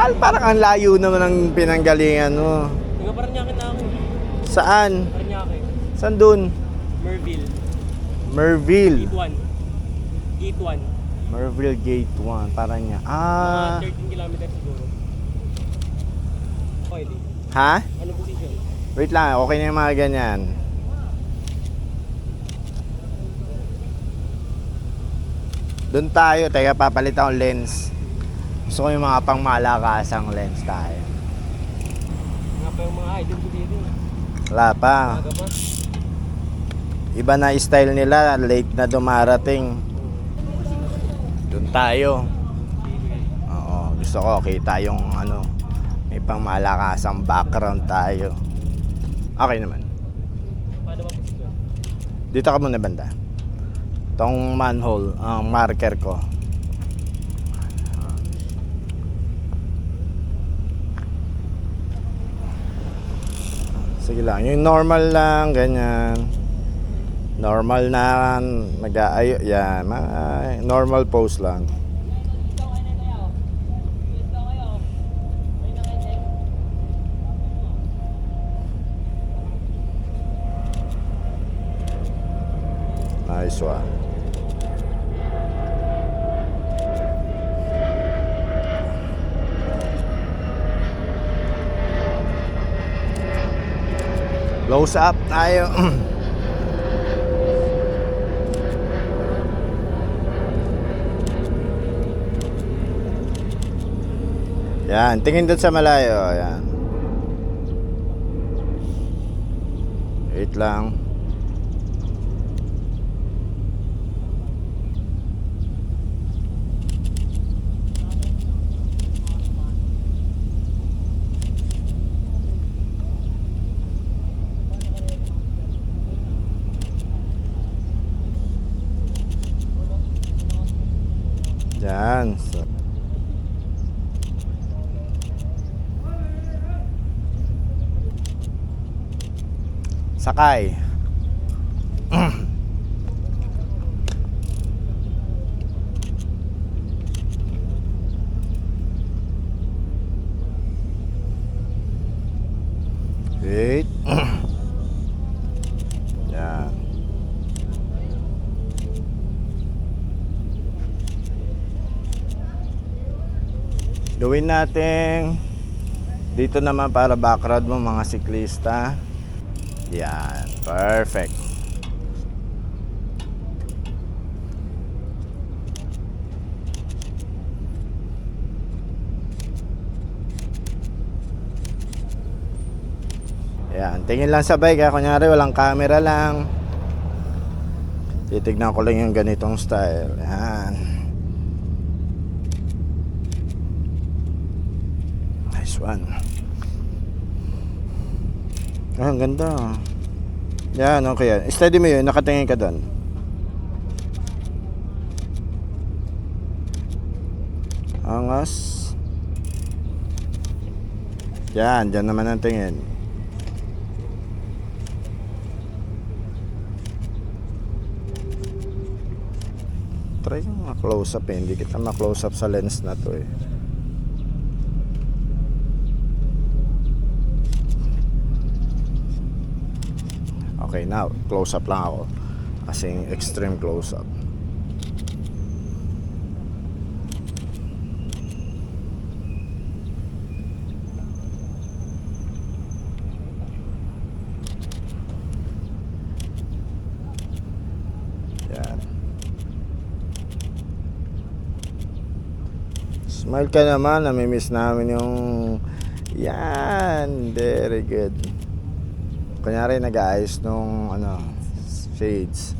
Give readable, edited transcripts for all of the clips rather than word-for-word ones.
Parang ang layo naman ng pinanggalingan mo. Taga Parañaque na ako. Saan? Parañaque. Saan dun? Merville. Merville. Gate 1. Gate 1. Merville Gate 1. Parang niya. Mga 13 kilometers siguro. Okay, di. Ha? Ano position? Wait lang, okay na yung mga ganyan. Doon tayo, teka papalit akong lens. Gusto ko yung mga pang malakasang lens tayo. Nga pa yung mga idol ko dito. Wala pa. Maaga pa. Iba na style nila, late na dumarating. Doon tayo. Oo, gusto ko kita yung ano, may pang malakasang background tayo. Okay naman. Paano ba position? Dito ka muna banda. Tong manhole, ang marker ko. Sige lang, yung normal lang, ganyan. Normal na mag-aayo, yan, normal pose lang. Nice one. Close up tayo. Yan, tingin doon sa malayo. Yan. Wait lang. Yan. So, sakay. Wait. Yan. Gawin natin dito naman para background mo mga siklista. Yan, perfect. Yan, tingin lang sa bike ha. Kunyari walang camera lang. Titignan ko lang yung ganitong style. Yan. Nice one. Ah, ang ganda. Yan, okay yan. Steady mo yun, nakatingin ka doon. Angas. Yan, dyan naman ang tingin. Try yung ma-close up eh. Hindi kita ma-close up sa lens na to eh. Okay, now close up lang ako. Kasing extreme close up. Yan. Smile ka naman, nami-miss namin yung yan, very good. Kunyari nag-aayos nung ano, shades.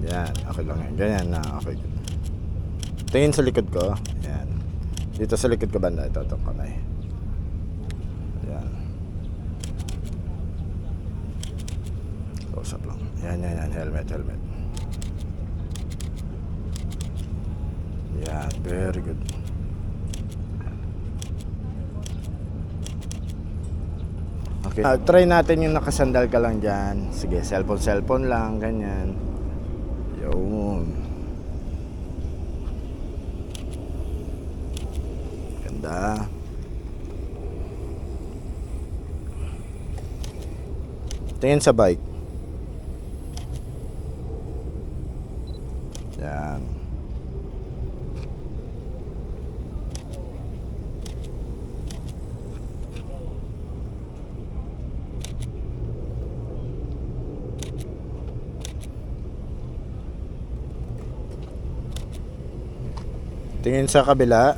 Yan, okay lang yan. Ganyan na, okay. Tingin sa likod ko. Yan. Dito sa likod ko banda, ito, itong kamay. Yan. Close up lang. Yan, yan, yan. Helmet, helmet. Yan, very good. Okay. Try natin yung nakasandal ka lang dyan. Sige, cellphone lang, ganyan. Yun. Ganda. Tingin sa bike. Yan. Tingin sa kabila.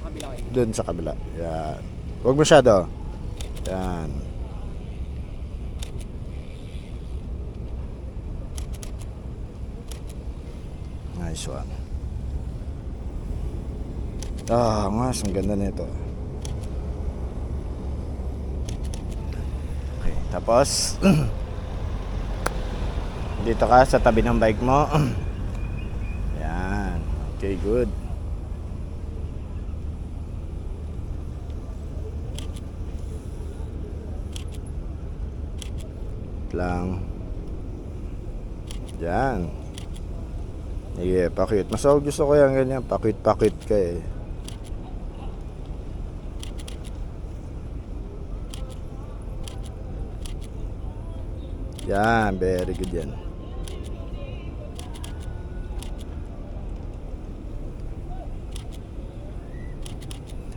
Kabila kayo. Doon sa kabila. Yan. Huwag masyado. Yan. Nice one. Mas ang ganda nito. Okay, tapos dito ka sa tabi ng bike mo. Yan. Okay, good. Lang. Yan. Yeah, pakit. Mas ako gusto ko yan ganyan. Pakit ka eh. Yan, very good yan.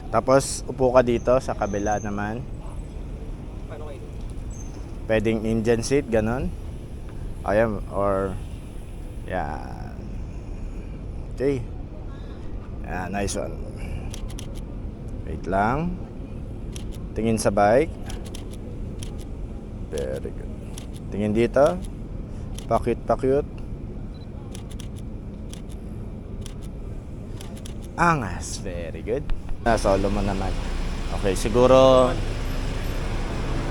Tapos, upo ka dito sa kabila naman. Paano kayo? Pwedeng Indian seat, ganon. Ayan, or yan. Okay. Yan, nice one. Wait lang. Tingin sa bike. Very good. Tingin dito. Pakit. Angas. Very good. Solo mo naman. Okay, siguro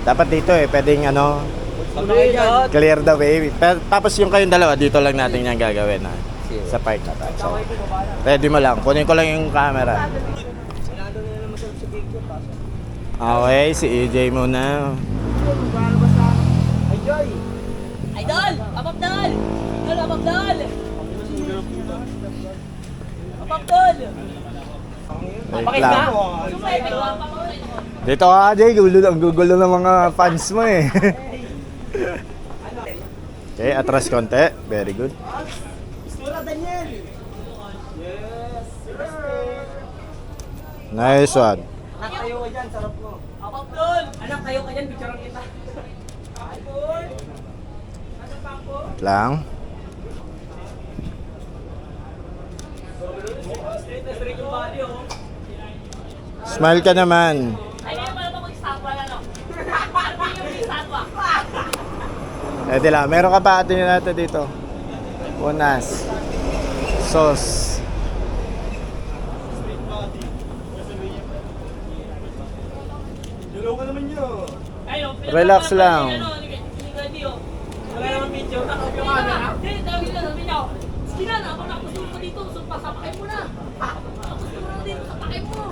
dapat dito eh, pwedeng ano, clear the way. Tapos yung kayong dalawa, dito lang natin yan gagawin ha. Sa park na tayo. So, ready mo lang. Kunin ko lang yung camera. Okay, si EJ muna. Idol! Apapdal! Idol, apapdal! Apapdal! Wait lang. Sumay, nagwapa ko. Dito ka, Jay. Ang gugulo ng mga fans mo eh. Okay, atras konti. Very good. Nice one. Anak kayo ka dyan, sarap mo. Apapdal! Anak kayo ka dyan, picturean kita. Wait lang. Straight yung body, oh. Smile ka naman. Ay, ngayon pala ba mag-statwa na, no? Ano yung statwa? Eh, di lang. Meron ka pa atin natin dito. Unas. Sauce. Dulaw ka naman nyo. Ayun, Relax lang. Wala naman video, nakaup yung camera. Hindi, sabi niya, sige na, ako nakapasulo ko dito, so pasapakay mo na. Nakapasulo na dito, sapakay mo.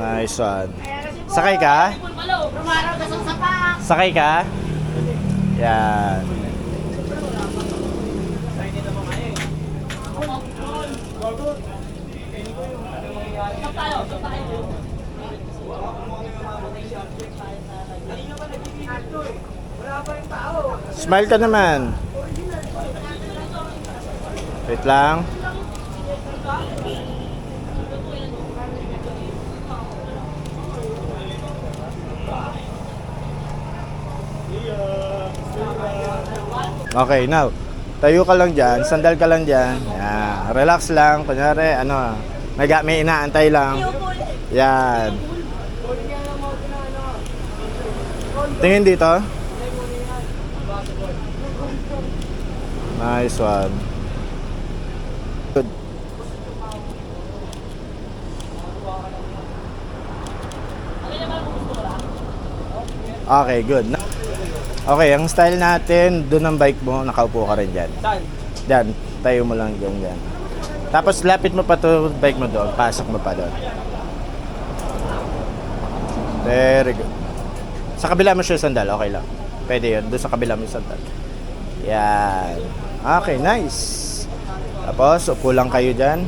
Nice one. Sakay ka? Rumaraw ka sa sapak. Sakay ka? Yan. Stop tayo, stop tayo. Smile ka naman. Wait lang. Okay, now. Tayo ka lang dyan, sandal ka lang dyan. Yan. Relax lang. Kunyari, ano, may inaantay lang. Yan. Tingin dito. Nice one. Good. Okay, good. Okay, ang style natin, doon ang bike mo, nakaupo ka rin dyan. Saan? Dyan, tayo mo lang dyan. Tapos lapit mo pa to bike mo doon, pasok mo pa doon. Very good. Sa kabila mo siya sandal, okay lang. Pwede yun, doon sa kabila mo yung sandal. Yan. Okay, nice. Tapos, upo lang kayo dyan.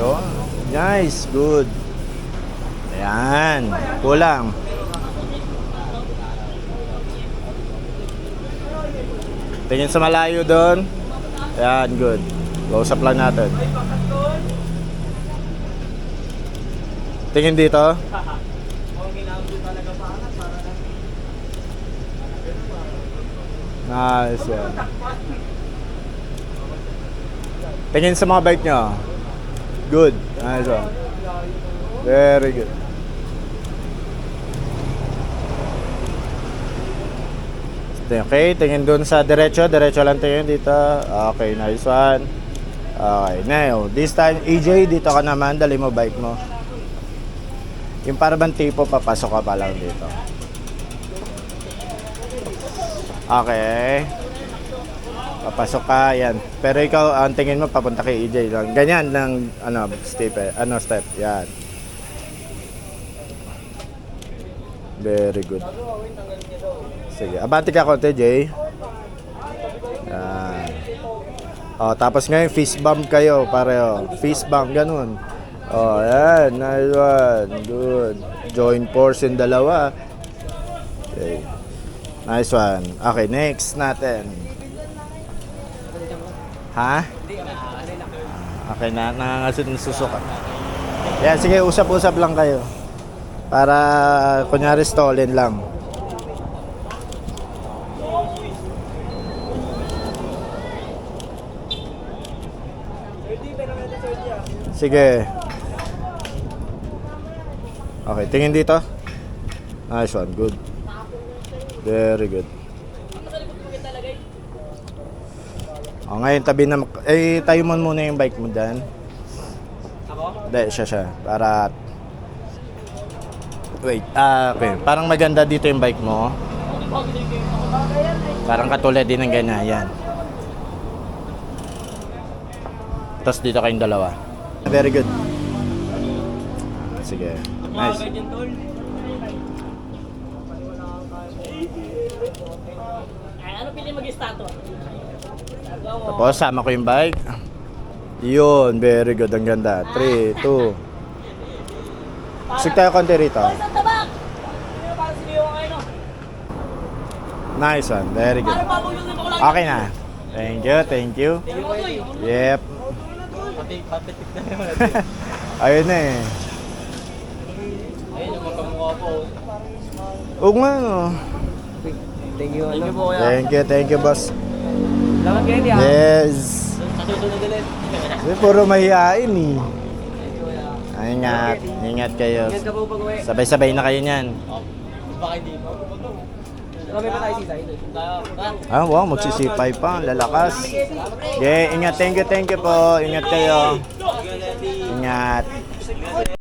Yun. Nice. Good. Ayan. Kulang. Tingin sa malayo doon. Ayan. Good. Close up lang natin. Tingin dito. Nice. Yan. Tingin sa mga bike nyo. Good. Nice one. Very good. Okay, tingin dun sa diretso. Diretso lang tingin dito. Okay, nice one. Okay, now, this time, AJ, dito ka naman. Dali mo bike mo. Yung para bang tipo, papasok ka pa lang dito. Okay. Papasok ka, yan. Pero ikaw, ang tingin mo, papunta kay AJ lang. Ganyan lang, step, step. Yan. Very good. Sige, abante ka konti, Jay. Yan. O, tapos ngayon, fist bump kayo, pareho. Fist bump, ganun. O, yan. Nice one. Good. Join force yung dalawa. Okay. Nice one. Okay, next natin. Ha? Okay, nangangasit ng susuka. Yan, sige, usap-usap lang kayo. Para, kunyari, stolen lang. Sige. Okay, tingin dito. Nice one, good. Very good. O, ngayon tabi na, tayo mo muna yung bike mo dyan. Ako? Hindi, siya. Para, wait, okay. Parang maganda dito yung bike mo. Parang katulad din ng ganyan, yan. Tapos dito kayong dalawa. Very good. Sige. Nice. Ganyan, tol. Ay, ano pili mag-estato? Tapos sama ko yung bike. Yun, very good. Ang ganda. 3, 2. Sige tayo konti rito. Boys, ang tabak! Parang siniwa kayo, no? Nice one. Very good. Parang mabulusin ako lang. Okay na. Thank you, thank you. Yep. Papitik na naman. Ayun na eh. Ayun, yung magkamukha po. Oo nga no. Thank you, Thank you po, kuya. Thank you boss. Salamat kayo, India. Yes. Sa susunod ulit. Puro mahihain eh. Ingat. Ingat kayo. Ingat ka po pag-uwi. Sabay-sabay na kayo niyan. Baka hindi po. Kami pa tayo sisay. Ah, wow, magsisipay pa. Lalakas. Okay, ingat. Thank you po. Ingat kayo. Ingat.